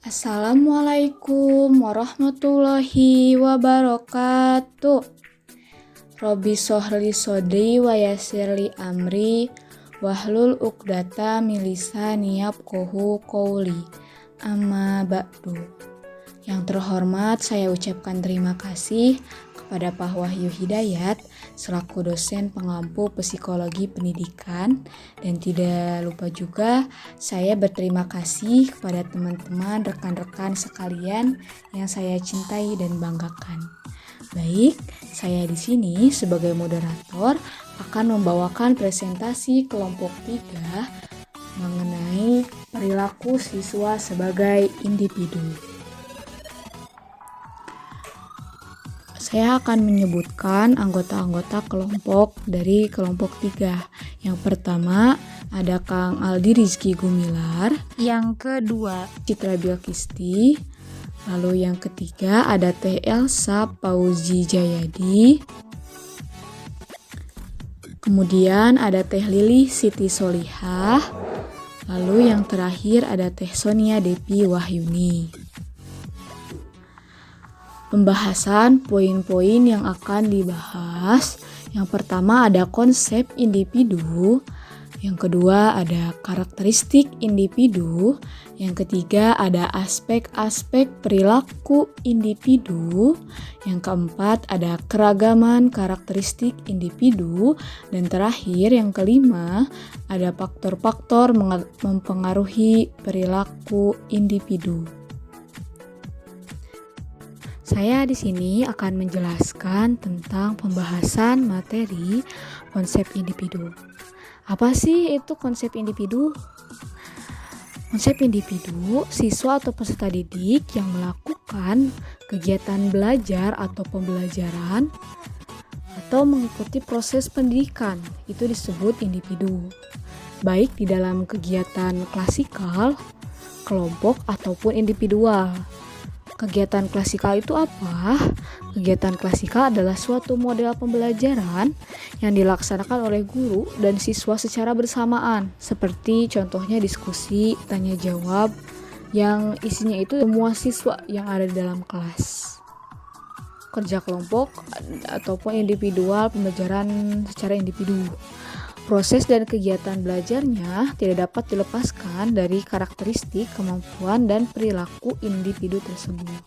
Assalamualaikum warahmatullahi wabarakatuh. Robi sohli sodri wa yasirli amri wahlul uqdata min lisani yafqahu qawli. Amma ba'du. Yang terhormat, saya ucapkan terima kasih kepada Pak Wahyu Hidayat selaku dosen pengampu psikologi pendidikan, dan tidak lupa juga saya berterima kasih kepada teman-teman rekan-rekan sekalian yang saya cintai dan banggakan. Baik, saya di sini sebagai moderator akan membawakan presentasi kelompok 3 mengenai perilaku siswa sebagai individu. Saya akan menyebutkan anggota-anggota kelompok dari kelompok 3. Yang pertama ada Kang Aldi Rizky Gumilar. Yang kedua Citra Bilkisti. Lalu yang ketiga ada Teh Elsa Pauzi Jayadi. Kemudian ada Teh Lili Siti Solihah. Lalu yang terakhir ada Teh Sonia Depi Wahyuni. Pembahasan poin-poin yang akan dibahas. Yang pertama ada konsep individu. Yang kedua ada karakteristik individu. Yang ketiga ada aspek-aspek perilaku individu. Yang keempat ada keragaman karakteristik individu. Dan terakhir yang kelima ada faktor-faktor mempengaruhi perilaku individu. Saya di sini akan menjelaskan tentang pembahasan materi konsep individu. Apa sih itu konsep individu? Konsep individu, siswa atau peserta didik yang melakukan kegiatan belajar atau pembelajaran atau mengikuti proses pendidikan, itu disebut individu. Baik di dalam kegiatan klasikal, kelompok, ataupun individual. Kegiatan klasikal itu apa? Kegiatan klasikal adalah suatu model pembelajaran yang dilaksanakan oleh guru dan siswa secara bersamaan, seperti contohnya diskusi, tanya jawab, yang isinya itu semua siswa yang ada di dalam kelas. Kerja kelompok ataupun individual, pembelajaran secara individu. Proses dan kegiatan belajarnya tidak dapat dilepaskan dari karakteristik, kemampuan, dan perilaku individu tersebut.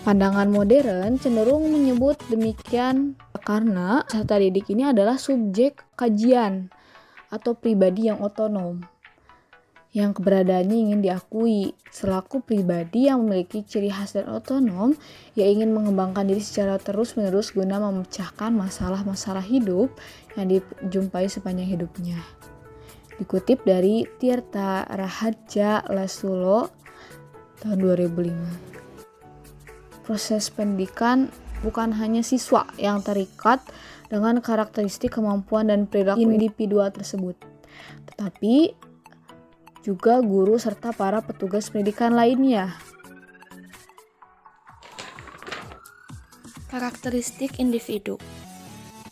Pandangan modern cenderung menyebut demikian karena peserta didik ini adalah subjek kajian atau pribadi yang otonom, yang keberadaannya ingin diakui selaku pribadi yang memiliki ciri khas dan otonom, yang ingin mengembangkan diri secara terus-menerus guna memecahkan masalah-masalah hidup yang dijumpai sepanjang hidupnya. Dikutip dari Tirta Raharja Lasulo tahun 2005. Proses pendidikan bukan hanya siswa yang terikat dengan karakteristik, kemampuan, dan perilaku individual tersebut, tetapi juga guru serta para petugas pendidikan lainnya. karakteristik individu.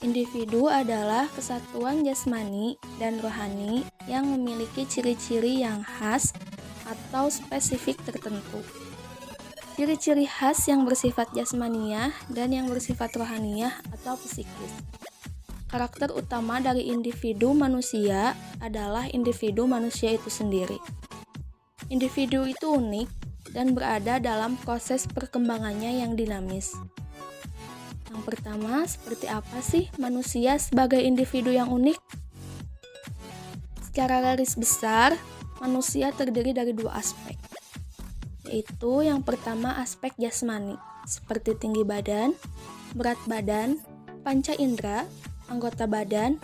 Individu adalah kesatuan jasmani dan rohani yang memiliki ciri-ciri yang khas atau spesifik tertentu. Ciri-ciri khas yang bersifat jasmaniah dan yang bersifat rohaniah atau psikis. Karakter utama dari individu manusia adalah individu manusia itu sendiri. Individu itu unik dan berada dalam proses perkembangannya yang dinamis. Yang pertama, seperti apa sih manusia sebagai individu yang unik? Secara garis besar, manusia terdiri dari dua aspek, yaitu yang pertama aspek jasmani, seperti tinggi badan, berat badan, panca indera, anggota badan,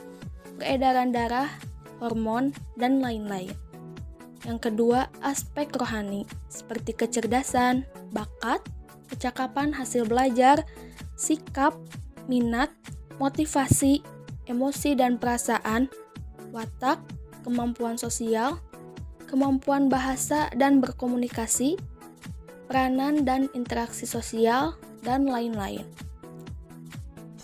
peredaran darah, hormon, dan lain-lain. Yang kedua, aspek rohani, seperti kecerdasan, bakat, kecakapan hasil belajar, sikap, minat, motivasi, emosi dan perasaan, watak, kemampuan sosial, kemampuan bahasa dan berkomunikasi, peranan dan interaksi sosial, dan lain-lain.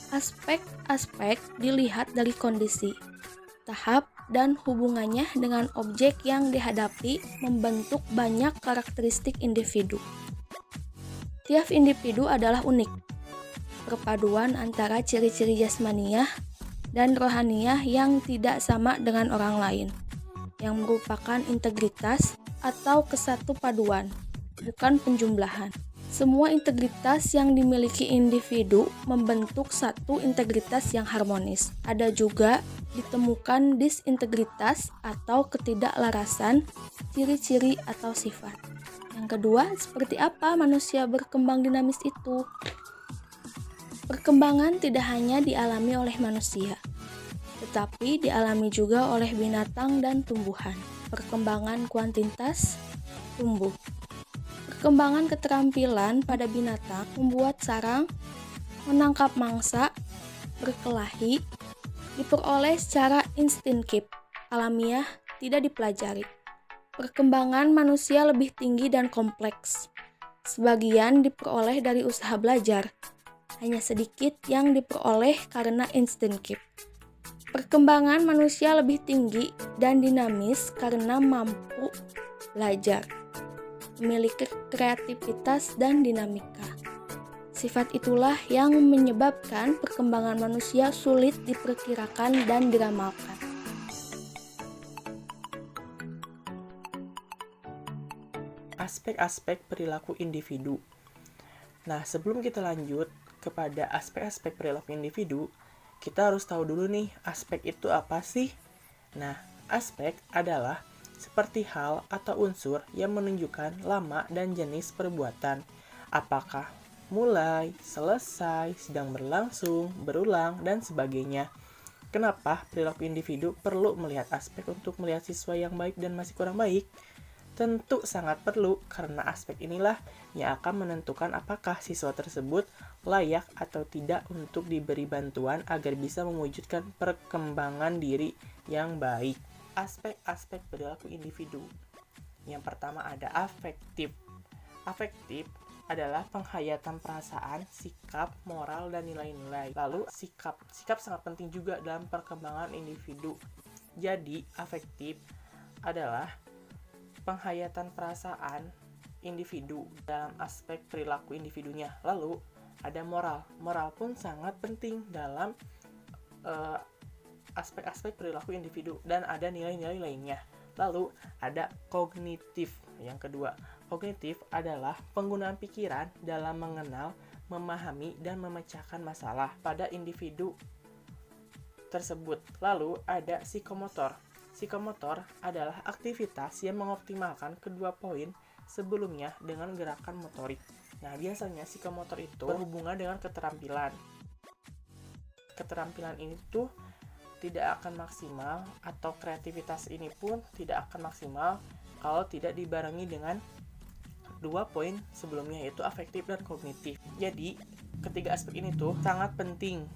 Aspek-aspek dilihat dari kondisi, tahap, dan hubungannya dengan objek yang dihadapi membentuk banyak karakteristik individu. Tiap individu adalah unik, perpaduan antara ciri-ciri jasmaniah dan rohaniah yang tidak sama dengan orang lain, yang merupakan integritas atau kesatu paduan, bukan penjumlahan. Semua integritas yang dimiliki individu membentuk satu integritas yang harmonis. Ada juga ditemukan disintegritas atau ketidaklarasan, ciri-ciri atau sifat. Yang kedua, seperti apa manusia berkembang dinamis itu? Perkembangan tidak hanya dialami oleh manusia, tetapi dialami juga oleh binatang dan tumbuhan. Perkembangan kuantitas tumbuh. Perkembangan keterampilan pada binatang membuat sarang, menangkap mangsa, berkelahi, diperoleh secara instingtif, alamiah, tidak dipelajari. Perkembangan manusia lebih tinggi dan kompleks. Sebagian diperoleh dari usaha belajar, hanya sedikit yang diperoleh karena instingtif. Perkembangan manusia lebih tinggi dan dinamis karena mampu belajar, memiliki kreativitas dan dinamika. Sifat itulah yang menyebabkan perkembangan manusia sulit diperkirakan dan diramalkan. Aspek-aspek perilaku individu. Nah, sebelum kita lanjut kepada aspek-aspek perilaku individu, kita harus tahu dulu nih, aspek itu apa sih? Nah, aspek adalah seperti hal atau unsur yang menunjukkan lama dan jenis perbuatan. Apakah mulai, selesai, sedang berlangsung, berulang, dan sebagainya. Kenapa perilaku individu perlu melihat aspek untuk melihat siswa yang baik dan masih kurang baik? Tentu sangat perlu, karena aspek inilah yang akan menentukan apakah siswa tersebut layak atau tidak untuk diberi bantuan agar bisa mewujudkan perkembangan diri yang baik. Aspek-aspek perilaku individu. Yang pertama ada afektif. Afektif adalah penghayatan perasaan, sikap, moral, dan nilai-nilai. Lalu sikap. Sikap sangat penting juga dalam perkembangan individu. Jadi, afektif adalah penghayatan perasaan individu dalam aspek perilaku individunya. Lalu ada moral. Moral pun sangat penting dalam aspek-aspek perilaku individu dan ada nilai-nilai lainnya. Lalu ada kognitif. Yang kedua, kognitif adalah penggunaan pikiran dalam mengenal, memahami, dan memecahkan masalah pada individu tersebut. Lalu ada psikomotor. Psikomotor adalah aktivitas yang mengoptimalkan kedua poin sebelumnya dengan gerakan motorik. Nah, biasanya psikomotor itu berhubungan dengan keterampilan. Keterampilan ini tuh tidak akan maksimal atau kreativitas ini pun tidak akan maksimal kalau tidak dibarengi dengan dua poin sebelumnya, yaitu afektif dan kognitif. Jadi, ketiga aspek ini tuh sangat penting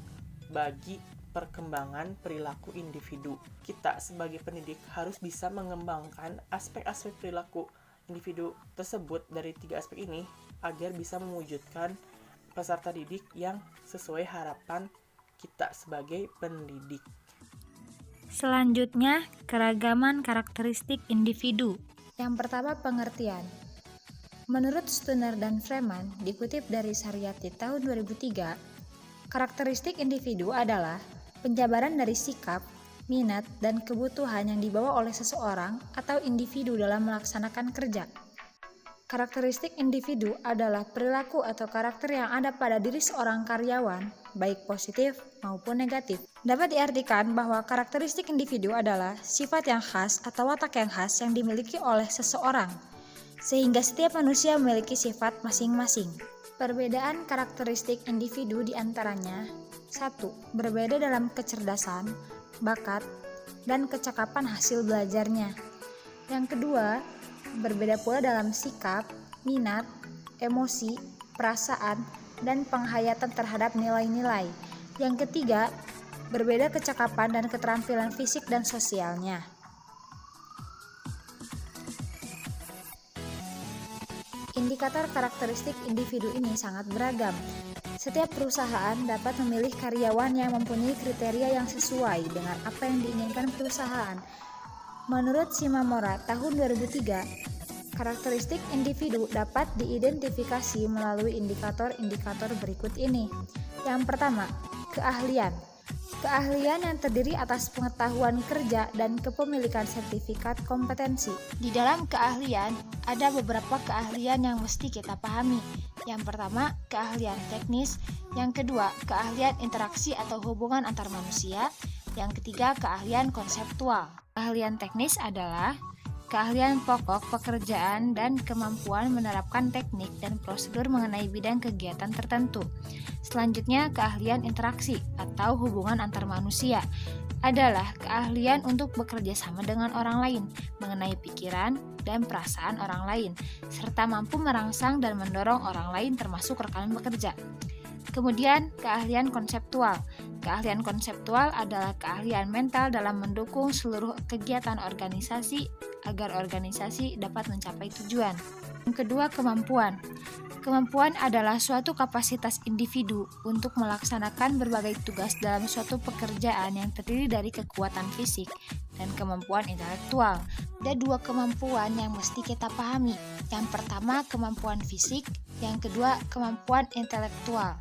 bagi perkembangan perilaku individu. Kita sebagai pendidik harus bisa mengembangkan aspek-aspek perilaku individu tersebut dari tiga aspek ini agar bisa mewujudkan peserta didik yang sesuai harapan kita sebagai pendidik. Selanjutnya, keragaman karakteristik individu. Yang pertama, pengertian. Menurut Stunner dan Freeman, dikutip dari Saryati tahun 2003, karakteristik individu adalah penjabaran dari sikap, minat, dan kebutuhan yang dibawa oleh seseorang atau individu dalam melaksanakan kerja. Karakteristik individu adalah perilaku atau karakter yang ada pada diri seorang karyawan, baik positif maupun negatif. Dapat diartikan bahwa karakteristik individu adalah sifat yang khas atau watak yang khas yang dimiliki oleh seseorang, sehingga setiap manusia memiliki sifat masing-masing. Perbedaan karakteristik individu diantaranya: 1. Berbeda dalam kecerdasan, bakat, dan kecakapan hasil belajarnya. Yang kedua, berbeda pula dalam sikap, minat, emosi, perasaan, dan penghayatan terhadap nilai-nilai. Yang ketiga, berbeda kecakapan dan keterampilan fisik dan sosialnya. Indikator karakteristik individu ini sangat beragam, Setiap perusahaan dapat memilih karyawan yang mempunyai kriteria yang sesuai dengan apa yang diinginkan perusahaan. Menurut Shimamura tahun 2003, karakteristik individu dapat diidentifikasi melalui indikator-indikator berikut ini. Yang pertama, keahlian. Keahlian yang terdiri atas pengetahuan kerja dan kepemilikan sertifikat kompetensi. Di dalam keahlian, ada beberapa keahlian yang mesti kita pahami. Yang pertama, keahlian teknis. Yang kedua, keahlian interaksi atau hubungan antar manusia. Yang ketiga, keahlian konseptual. Keahlian teknis adalah keahlian pokok pekerjaan dan kemampuan menerapkan teknik dan prosedur mengenai bidang kegiatan tertentu. Selanjutnya, keahlian interaksi atau hubungan antar manusia adalah keahlian untuk bekerja sama dengan orang lain, mengenai pikiran dan perasaan orang lain, serta mampu merangsang dan mendorong orang lain termasuk rekan bekerja. Kemudian, keahlian konseptual. Keahlian konseptual adalah keahlian mental dalam mendukung seluruh kegiatan organisasi agar organisasi dapat mencapai tujuan. Yang kedua, kemampuan. Kemampuan adalah suatu kapasitas individu untuk melaksanakan berbagai tugas dalam suatu pekerjaan yang terdiri dari kekuatan fisik dan kemampuan intelektual. Ada dua kemampuan yang mesti kita pahami. Yang pertama, kemampuan fisik. Yang kedua, kemampuan intelektual.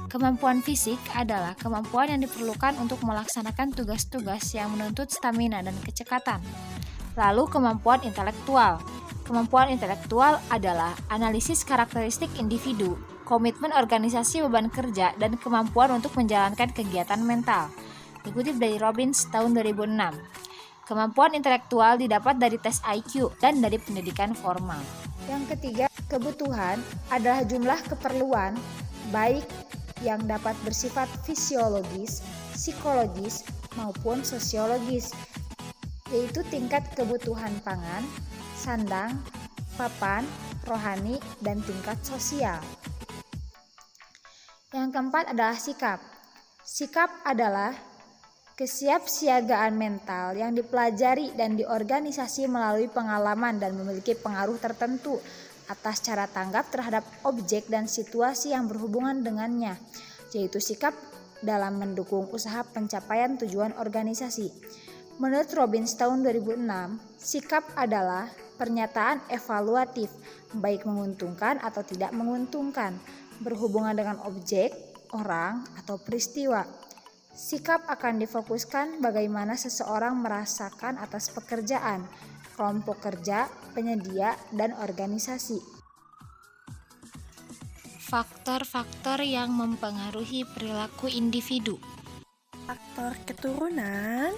Kemampuan fisik adalah kemampuan yang diperlukan untuk melaksanakan tugas-tugas yang menuntut stamina dan kecekatan. Lalu kemampuan intelektual. Kemampuan intelektual adalah analisis karakteristik individu, komitmen organisasi beban kerja, dan kemampuan untuk menjalankan kegiatan mental. Dikutip dari Robbins tahun 2006. Kemampuan intelektual didapat dari tes IQ dan dari pendidikan formal. Yang ketiga, kebutuhan adalah jumlah keperluan, baik yang dapat bersifat fisiologis, psikologis, maupun sosiologis, yaitu tingkat kebutuhan pangan, sandang, papan, rohani, dan tingkat sosial. Yang keempat adalah sikap. Sikap adalah kesiapsiagaan mental yang dipelajari dan diorganisasi melalui pengalaman dan memiliki pengaruh tertentu atas cara tanggap terhadap objek dan situasi yang berhubungan dengannya, yaitu sikap dalam mendukung usaha pencapaian tujuan organisasi. Menurut Robbins tahun 2006, sikap adalah pernyataan evaluatif, baik menguntungkan atau tidak menguntungkan, berhubungan dengan objek, orang, atau peristiwa. Sikap akan difokuskan bagaimana seseorang merasakan atas pekerjaan, kelompok kerja, penyedia, dan organisasi. Faktor-faktor yang mempengaruhi perilaku individu. Faktor keturunan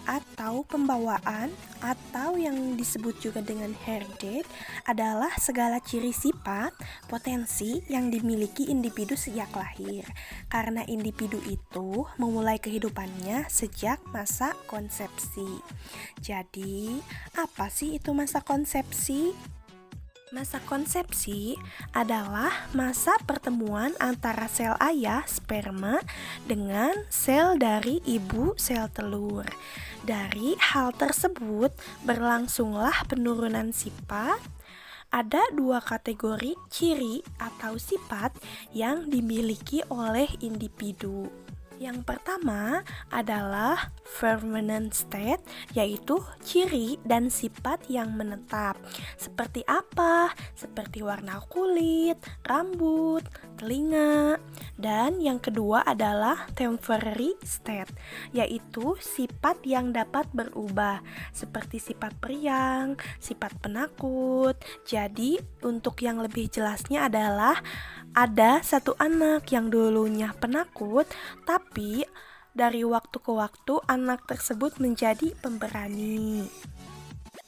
atau pembawaan atau yang disebut juga dengan heritage adalah segala ciri sifat, potensi yang dimiliki individu sejak lahir. Karena individu itu memulai kehidupannya sejak masa konsepsi. Jadi, apa sih itu masa konsepsi? Masa konsepsi adalah masa pertemuan antara sel ayah sperma dengan sel dari ibu sel telur. Dari hal tersebut berlangsunglah penurunan sifat. Ada dua kategori ciri atau sifat yang dimiliki oleh individu. Yang pertama adalah permanent state, yaitu ciri dan sifat yang menetap. Seperti apa? Seperti warna kulit, rambut, telinga. Dan yang kedua adalah temporary state, yaitu sifat yang dapat berubah, seperti sifat periang, sifat penakut. Jadi, untuk yang lebih jelasnya adalah ada satu anak yang dulunya penakut, tapi dari waktu ke waktu anak tersebut menjadi pemberani.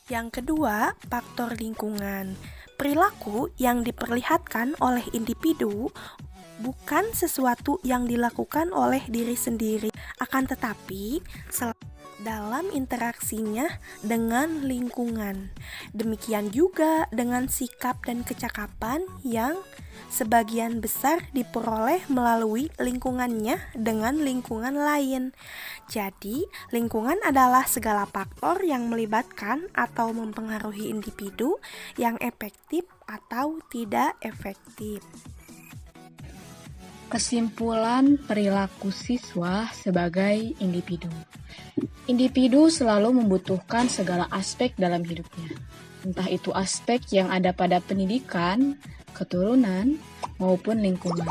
Yang kedua, faktor lingkungan. Perilaku yang diperlihatkan oleh individu bukan sesuatu yang dilakukan oleh diri sendiri, akan tetapi dalam interaksinya dengan lingkungan. Demikian juga dengan sikap dan kecakapan yang sebagian besar diperoleh melalui lingkungannya dengan lingkungan lain. Jadi, lingkungan adalah segala faktor yang melibatkan atau mempengaruhi individu yang efektif atau tidak efektif. Kesimpulan perilaku siswa sebagai individu. Individu selalu membutuhkan segala aspek dalam hidupnya. Entah itu aspek yang ada pada pendidikan, keturunan, maupun lingkungan.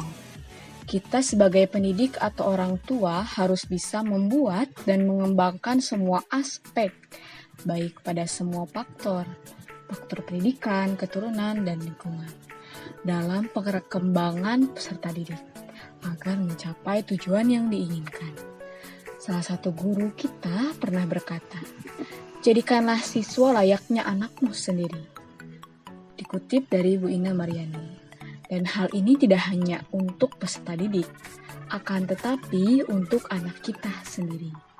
Kita sebagai pendidik atau orang tua harus bisa membuat dan mengembangkan semua aspek, baik pada semua faktor pendidikan, keturunan, dan lingkungan, dalam perkembangan peserta didik, agar mencapai tujuan yang diinginkan. Salah satu guru kita pernah berkata, "Jadikanlah siswa layaknya anakmu sendiri." Dikutip dari Bu Ina Mariani. Dan hal ini tidak hanya untuk peserta didik, akan tetapi untuk anak kita sendiri.